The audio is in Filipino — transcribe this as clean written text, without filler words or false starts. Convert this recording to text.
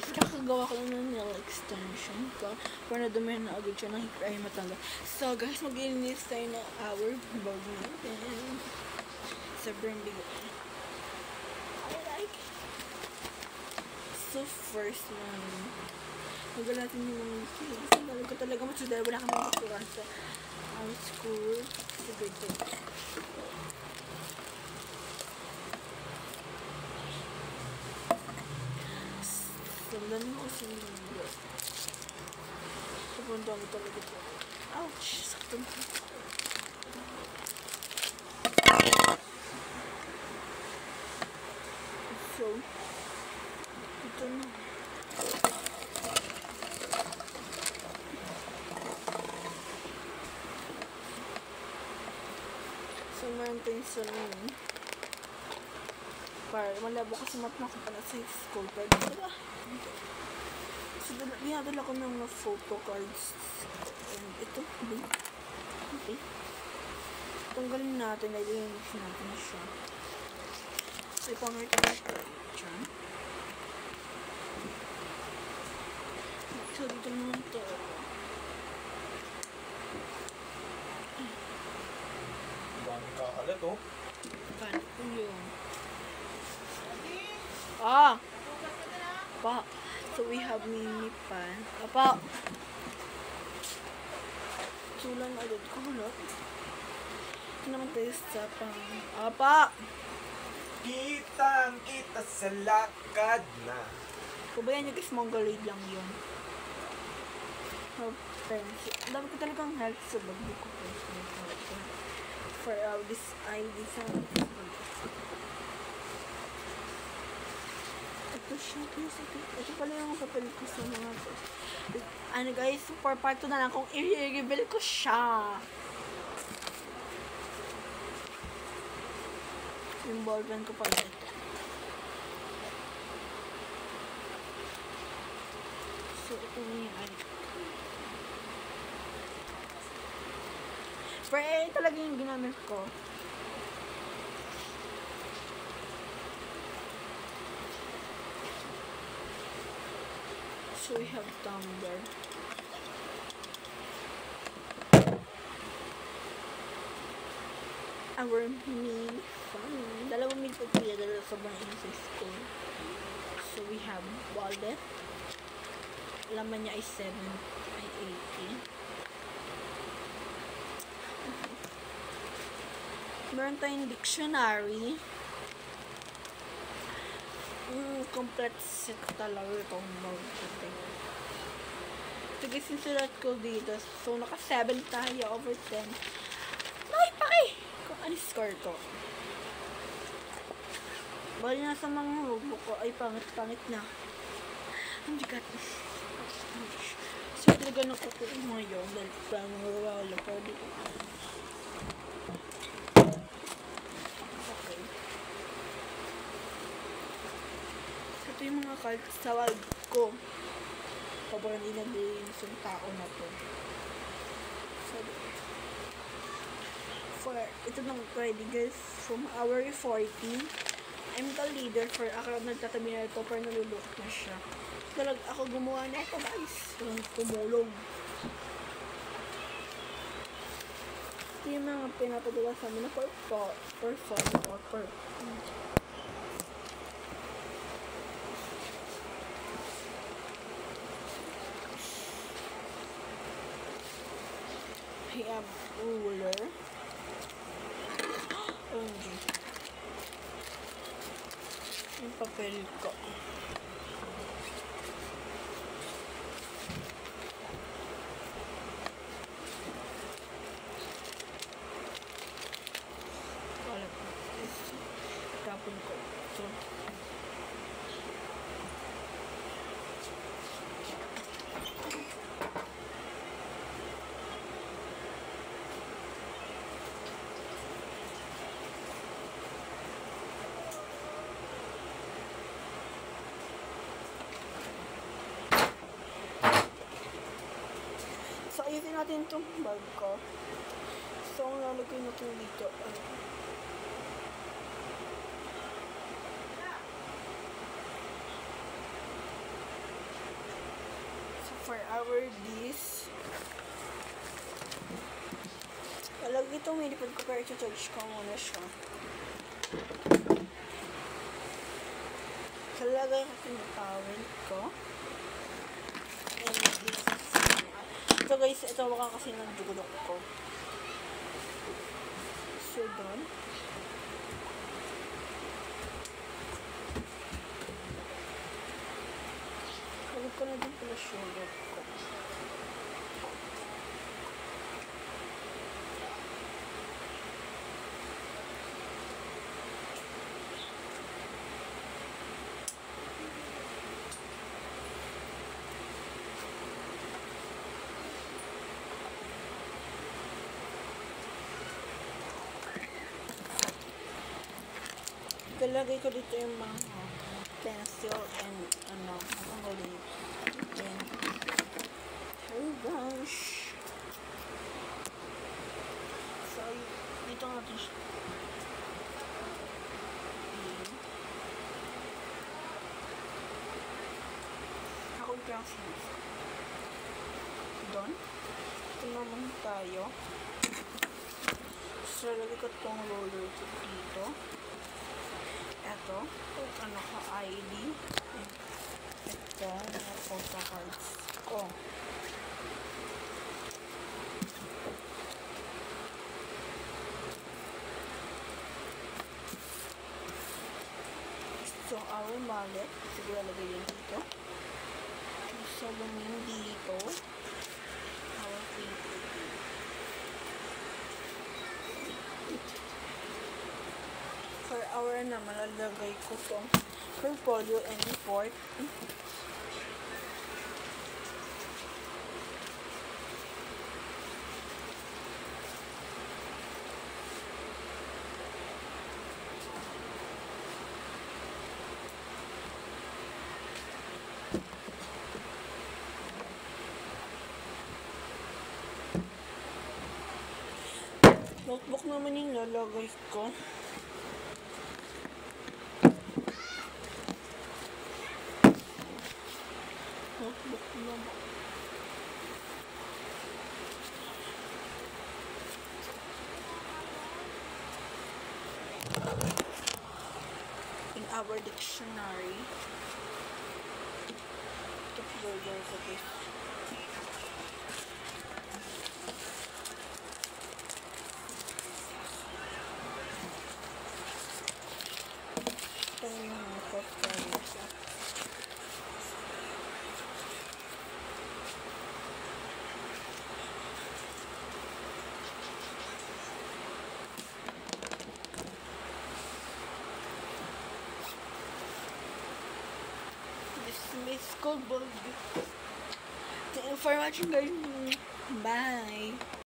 guys, kakagawa ko lang ng nail extension ko para dumihan na agad siya ng ay matanggal. So guys, mag-inis tayo ng our bag natin. Sobrang bigot. I like it. So first one, magawa natin yung mga ko talaga matsuda. Wala kami matuturan sa school. So good. Sundan mo kasi hindi. Sobrang dami talaga ito. Ouch! Sakto na. So, ito na. So, meron tayong salon. Para malabo kasi matma ko pala sa school. Pero diba? So, dinadala ko ng mga photo cards. And ito. Okay. Tanggalin natin. Nililinis natin siya. So, ipangit na siya. So, dito naman ito. Dami kakalat, oh. Paano po yun? Pa! So we have mini pan. Apa! Sulan agad ko hulot. Ito naman tayo sa pang... Apa! Kitang-kita sa lakad na. Kubayan nyo guys, Mongoloid lang yun. Oh, pencil. Ang dami ko talagang help sa bag. Di ko pencil. For this ID sa ito siya guys. Ito pala yung papel ko sa mga ano guys, for part 2 na lang kung i-reveal ko siya. Yung ballpen ko pala ito. So ito na yung ID. Pero talaga yung ginamit ko. So we have tumbler. Our meal fun. Dalawang meal po pila, dalawa sobrang sa school. So we have wallet. Laman niya ay 80. Meron tayong dictionary. Complete set talaga itong mag-check. Ito guys, yung sulat ko dito. So, naka 7 tayo over 10. Ay, paki! Kung ano score ko. Bali na sa mga notebook ko. Ay, pangit na. Hindi ka. So, talaga nakukuha mo yun. Dahil parang wala pa dito. Ito yung mga cards sa wall ko. Sobrang inabilis yung tao na to. So, for ito nang ready guys from our 14. I'm the leader for ako nagtatabi na ito pero nalulok na siya. Talaga ako gumawa na ito guys. Tumulong. Ito yung mga pinapadala sa amin na for fun or for I have ruler. OMG. Yung papel ko. Wala pa. Tapon ko. So, ayusin natin itong bag ko. So, ang lalagay natin dito. for our dish. Lagi itong may lipad ko pero i-charge ko muna siya. Kalagay ko yung towel ko. And this. Ito guys, ito baka kasi ng dugulok ko. So, doon. Lagay ko na din pala sugar ko. Kalagay ko dito yung mga pencil and ano, ang galing. And, oh gosh. So, dito natin siya. Ako yung pencil. Doon. Ito naman tayo. So, lagay ko itong roller dito. Ito, kung ano ka ID. Ito, mga photo cards ko. So, our wallet, siguro lagay yun dito. So, lumin dito. Our paper. For our na malalagay ko itong portfolio and report. Notebook naman yung lalagay ko. Notebook naman. In our dictionary. Ito folder ko this. Ito yung mga portfolio ko. Miss School Board. Thank you for watching guys. Bye.